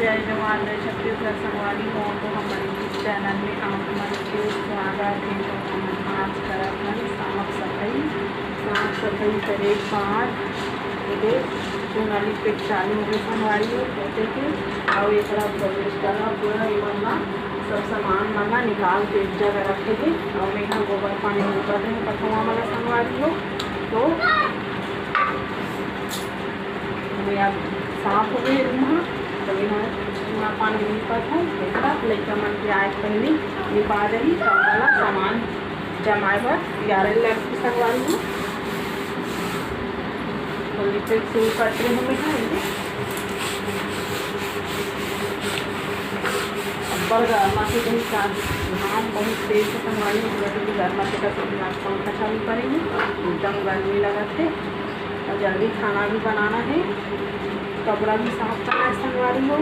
जय जवान जय छत्तीसगढ़ संगवारी हो तो हमारे इस चैनल में आप हमारे स्वागत है। तो हम आज करत हन साफ सफाई करे पाठ सोनाली पे चालू हो गए संगवारी हो कहते कि और एक प्रवेश करना पूरा बनना सब सामान मना निकाल के एक जगह रखे थे और मैं यहाँ गोबर पानी ऊपर रहे पथवा वाला संगवारी हो तो अब साफ हो गए रूम तो यहाँ चूना पानी निपत है देखा लड़का मन के आए पहले निपा रही सब वाला सामान जमाए बर 11 लड़की संगवारी हूँ तो लिपट शुरू करते हैं हमें अब्बर गर्मा के कहीं घाम बहुत तेज से संगवारी क्योंकि गर्मा के पंखा चालू करेंगे एकदम गर्मी लगाते और जल्दी खाना भी बनाना है कपड़ा भी साफ करना है संगवारी हो।